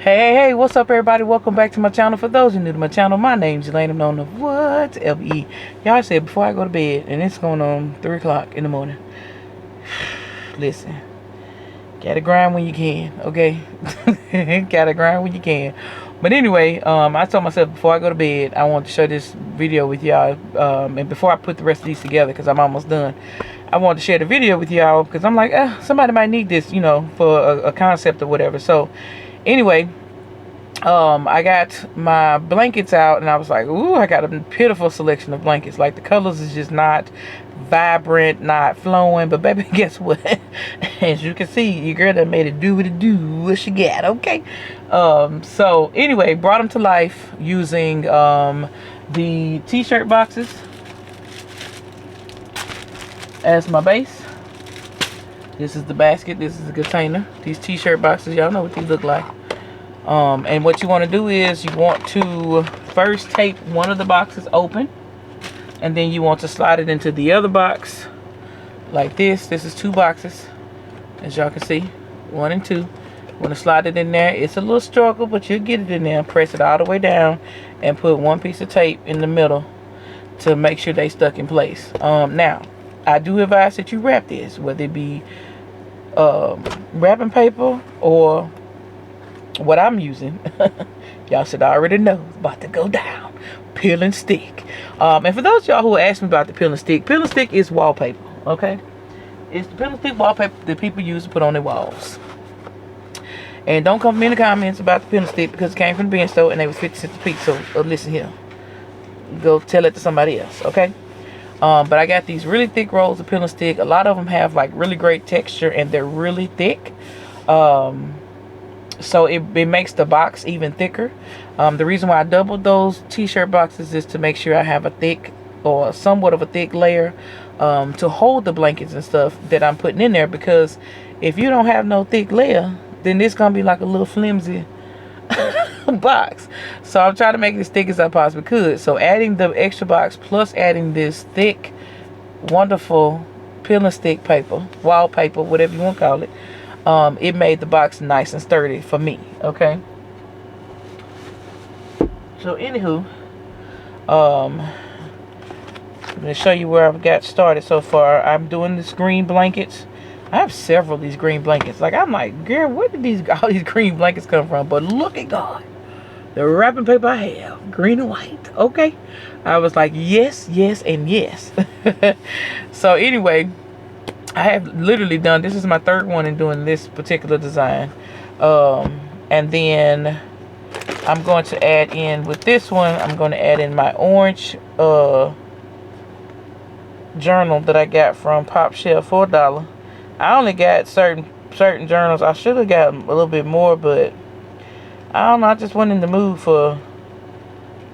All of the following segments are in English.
Hey, what's up, everybody? Welcome back to my channel. For those who are new to my channel, my name's Elaine. I'm known as what? LBE. Y'all said before I go to bed, and it's going on 3 o'clock in the morning. Listen, gotta grind when you can, okay? Gotta grind when you can. But anyway, I told myself before I go to bed, I want to share this video with y'all. And before I put the rest of these together, because I'm almost done, I want to share the video with y'all because I'm like, somebody might need this, you know, for a concept or whatever. So anyway, I got my blankets out and I was like, ooh, I got a pitiful selection of blankets. Like, the colors is just not vibrant, not flowing. But baby, guess what? As you can see, your girl done made it do what it do, what she got, okay? So anyway, brought them to life using the t-shirt boxes as my base. This is the basket, this is the container. These t-shirt boxes, y'all know what these look like. And what you want to do is you want to first tape one of the boxes open, and then you want to slide it into the other box like this. This is 2 boxes, as y'all can see, 1 and 2. You want to slide it in there. It's a little struggle, but you'll get it in there. Press it all the way down and put 1 piece of tape in the middle to make sure they stuck in place. Now, I do advise that you wrap this, whether it be wrapping paper or what I'm using. Y'all should already know it's about to go down. Peel and stick. And for those of y'all who asked me about the peel and stick is wallpaper, okay? It's the peel and stick wallpaper that people use to put on their walls. And don't come in the comments about the peel and stick because it came from the bin store and they was 50 cents a piece. So listen here, go tell it to somebody else, okay? But I got these really thick rolls of peel and stick. A lot of them have like really great texture and they're really thick. So it makes the box even thicker. The reason why I doubled those t-shirt boxes is to make sure I have a thick or somewhat of a thick layer to hold the blankets and stuff that I'm putting in there, because if you don't have no thick layer, then it's gonna be like a little flimsy box. So I'm trying to make it as thick as I possibly could. So adding the extra box plus adding this thick, wonderful peel and stick paper, wallpaper, whatever you want to call it, it made the box nice and sturdy for me, okay? So anywho, I'm going to show you where I've got started so far. I'm doing these green blankets. I have several of these green blankets. Like, I'm like, girl, where did all these green blankets come from? But look at God. The wrapping paper I have, green and white, okay? I was like, yes, yes, and yes. So anyway, I have literally done, this is my 3rd one in doing this particular design. And then I'm going to add in, with this one, I'm going to add in my orange journal that I got from Pop Shelf for $1. I only got certain journals. I should have gotten a little bit more, but I don't know, I just went in the mood for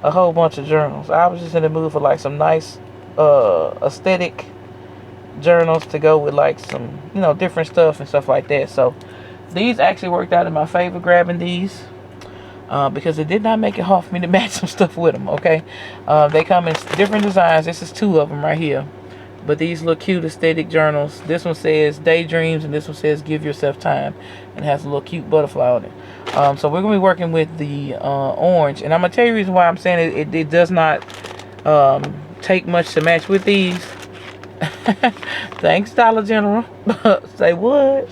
a whole bunch of journals. I was just in the mood for like some nice aesthetic journals to go with like some, you know, different stuff and stuff like that. So these actually worked out in my favor, grabbing these, because it did not make it hard for me to match some stuff with them, okay? They come in different designs. This is 2 of them right here, but these look cute aesthetic journals. This one says daydreams and this one says give yourself time, and has a little cute butterfly on it. So we're gonna be working with the orange, and I'm gonna tell you the reason why I'm saying it does not take much to match with these. Thanks, Dollar General. Say what?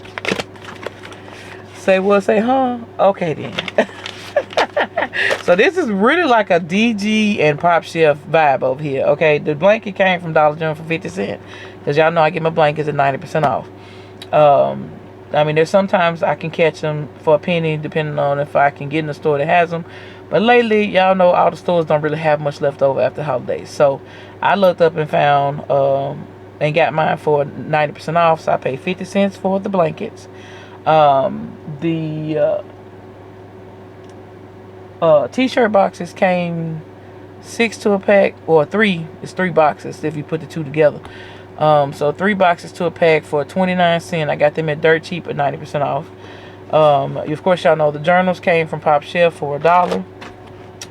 Say what? Say huh? Okay then. So this is really like a DG and Pop Shelf vibe over here, okay? The blanket came from Dollar General for 50 cents, because y'all know I get my blankets at 90% off. I mean, there's sometimes I can catch them for a penny, depending on if I can get in a store that has them. But lately, y'all know all the stores don't really have much left over after holidays. So I looked up and found and got mine for 90% off. So I paid 50 cents for the blankets. The t-shirt boxes came 6 to a pack, or 3. It's 3 boxes if you put the 2 together. So 3 boxes to a pack for 29 cents. I got them at dirt cheap at 90% off. Of course, y'all know the journals came from Pop Shelf for $1.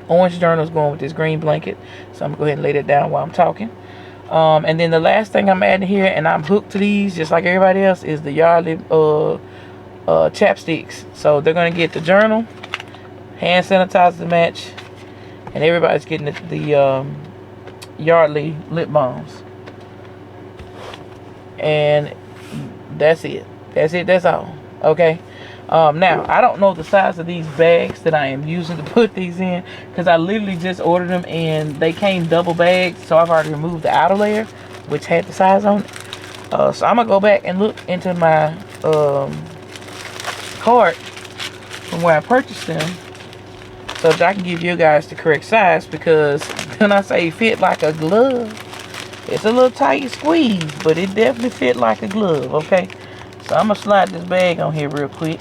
Orange journals going with this green blanket. So I'm gonna go ahead and lay that down while I'm talking. And then the last thing I'm adding here, and I'm hooked to these just like everybody else, is the Yardley chapsticks. So they're gonna get the journal, hand sanitizer to match, and everybody's getting the Yardley lip balms. And that's it. That's all. Okay. Now I don't know the size of these bags that I am using to put these in, because I literally just ordered them and they came double bagged, so I've already removed the outer layer which had the size on it. So I'm gonna go back and look into my cart from where I purchased them, so that I can give you guys the correct size, because when I say fit like a glove, it's a little tight squeeze, but it definitely fit like a glove. Okay, so I'm gonna slide this bag on here real quick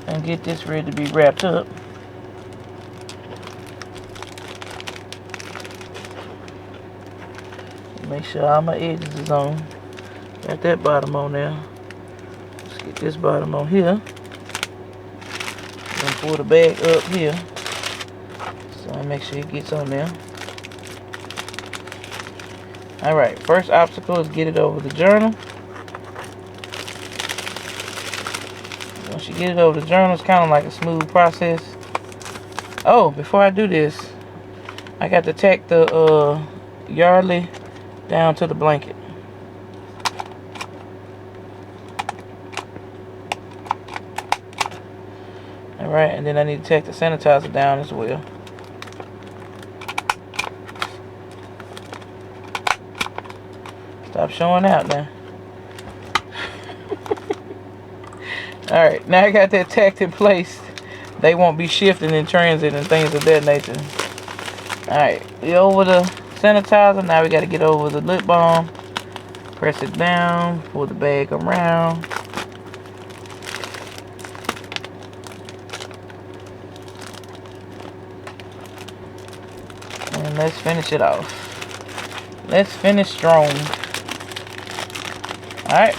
and get this ready to be wrapped up. Make sure all my edges is on. Got that bottom on there. Let's get this bottom on here. Gonna pull the bag up here, so I make sure it gets on there. Alright, first obstacle is get it over the journal. Once you get it over the journal, it's kind of like a smooth process. Oh, before I do this, I got to tack the Yardley down to the blanket. Alright, and then I need to tack the sanitizer down as well. Stop showing out now. Alright, now I got that tacked in place. They won't be shifting in transit and things of that nature. Alright, we over the sanitizer. Now we got to get over the lip balm. Press it down. Pull the bag around. And let's finish it off. Let's finish strong. Alright.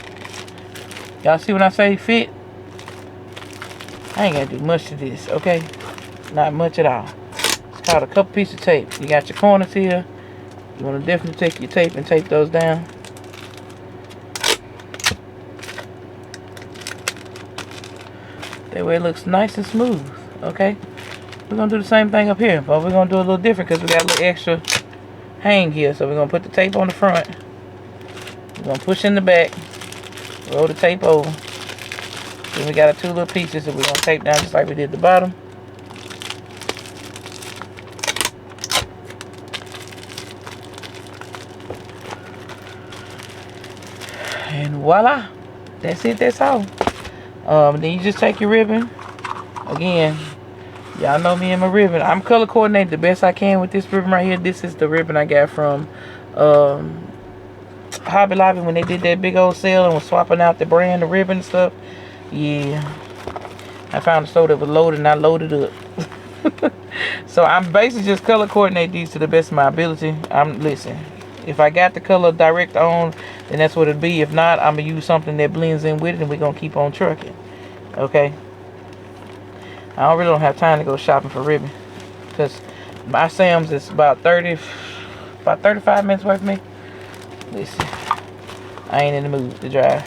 Y'all see when I say fit? I ain't got to do much to this, okay? Not much at all. It's called a couple pieces of tape. You got your corners here. You want to definitely take your tape and tape those down. That way it looks nice and smooth, okay? We're going to do the same thing up here, but we're going to do a little different because we got a little extra hang here. So we're going to put the tape on the front. We're going to push in the back. Roll the tape over. Then we got our two little pieces that we're going to tape down just like we did the bottom. And voila. That's it. That's all. Then you just take your ribbon. Again, y'all know me and my ribbon. I'm color coordinating the best I can with this ribbon right here. This is the ribbon I got from Hobby Lobby when they did that big old sale and was swapping out the brand of ribbon and stuff. Yeah, I found a store that was loaded and I loaded up. So I'm basically just color coordinate these to the best of my ability. Listen, if I got the color direct on, then that's what it'd be. If not, I'm gonna use something that blends in with it and we're gonna keep on trucking. Okay, I don't have time to go shopping for ribbon because my Sam's is about 35 minutes away from me. Listen, I ain't in the mood to drive.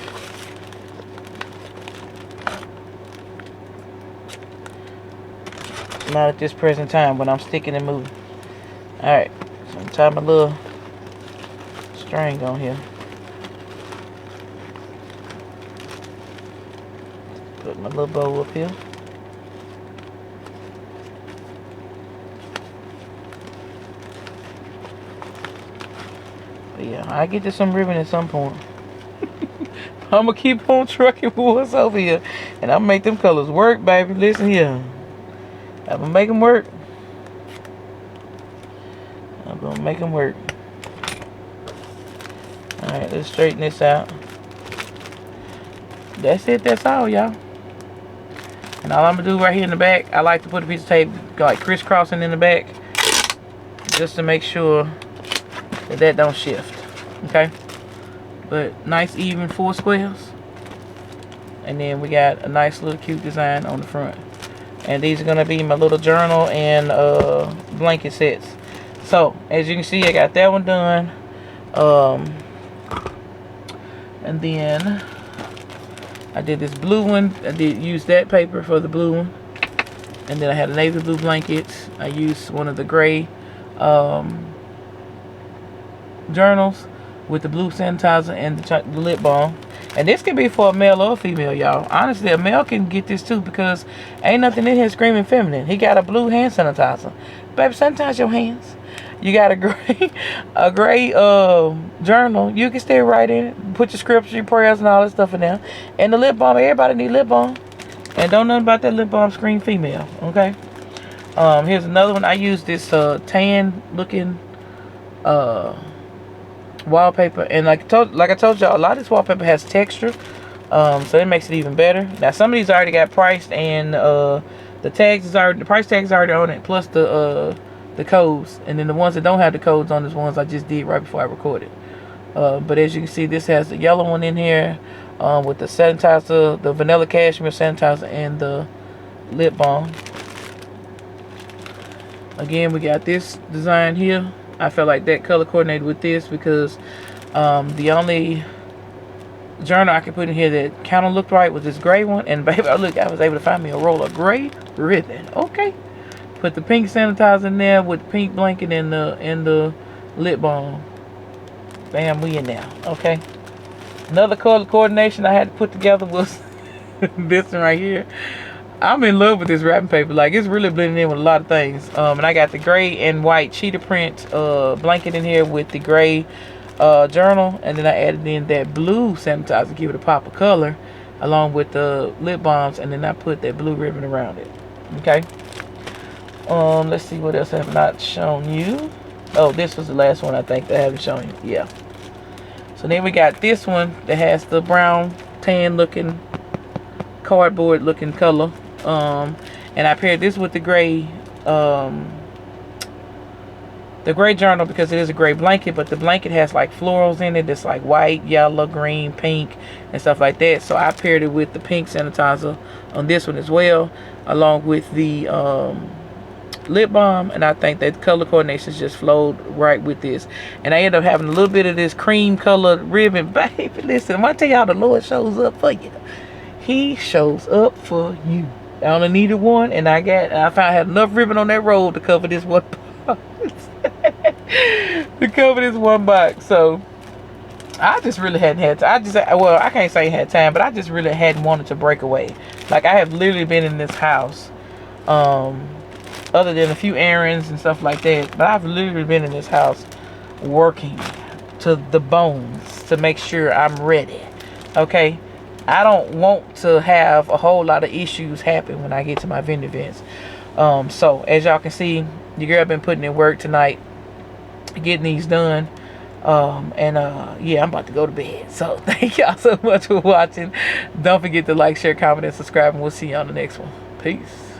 Not at this present time when I'm sticking and moving. Alright, so I'm tying my little string on here. Put my little bow up here. But yeah, I get to some ribbon at some point. I'm gonna keep on trucking with what's over here, and I'm gonna make them colors work, baby. Listen here, I'm gonna make them work. I'm gonna make them work. All right, let's straighten this out. That's it. That's all, y'all. And all I'm gonna do right here in the back, I like to put a piece of tape like crisscrossing in the back, just to make sure that don't shift. Okay, but nice even 4 squares, and then we got a nice little cute design on the front. And these are gonna be my little journal and blanket sets. So as you can see, I got that one done. And then I did this blue one. I did use that paper for the blue one. And then I had a navy blue blanket. I used one of the gray journals with the blue sanitizer and the lip balm. And this can be for a male or a female, y'all. Honestly, a male can get this too, because ain't nothing in here screaming feminine. He got a blue hand sanitizer. Baby, sanitize your hands. You got a gray journal. You can stay right in it. Put your scripture, your prayers, and all that stuff in there. And the lip balm. Everybody need lip balm. And don't know about that lip balm scream female. Okay. Here's another one. I use this tan looking wallpaper, and like I told y'all, a lot of this wallpaper has texture, so it makes it even better. Now some of these already got priced, and the price tags already on it, plus the codes. And then the ones that don't have the codes on, is ones I just did right before I recorded. But as you can see, this has the yellow one in here, with the sanitizer, the vanilla cashmere sanitizer, and the lip balm. Again, we got this design here. I felt like that color coordinated with this, because the only journal I could put in here that kind of looked right was this gray one. And baby, I was able to find me a roll of gray ribbon. Okay. Put the pink sanitizer in there with the pink blanket and the lip balm. Bam, we in there. Okay. Another color coordination I had to put together was this one right here. I'm in love with this wrapping paper. Like, it's really blending in with a lot of things. And I got the gray and white cheetah print blanket in here with the gray journal. And then I added in that blue sanitizer to give it a pop of color, along with the lip balms. And then I put that blue ribbon around it. Okay. Let's see what else I have not shown you. Oh, this was the last one I think that I haven't shown you. Yeah. So then we got this one that has the brown, tan looking, cardboard looking color. And I paired this with the gray journal, because it is a gray blanket, but the blanket has like florals in it. It's like white, yellow, green, pink, and stuff like that. So I paired it with the pink sanitizer on this one as well, along with the lip balm. And I think that color coordinations just flowed right with this. And I ended up having a little bit of this cream colored ribbon. Baby, listen, when I tell y'all the Lord shows up for you, He shows up for you. I only needed one, and I had enough ribbon on that roll to cover this one box. So I just really hadn't had time. I can't say I had time, but I just really hadn't wanted to break away. Like, I have literally been in this house, other than a few errands and stuff like that, but I've literally been in this house working to the bones to make sure I'm ready. Okay. I don't want to have a whole lot of issues happen when I get to my vendor events. So as y'all can see, your girl been putting in work tonight, getting these done. Yeah, I'm about to go to bed. So thank y'all so much for watching. Don't forget to like, share, comment, and subscribe, and we'll see you on the next one. Peace.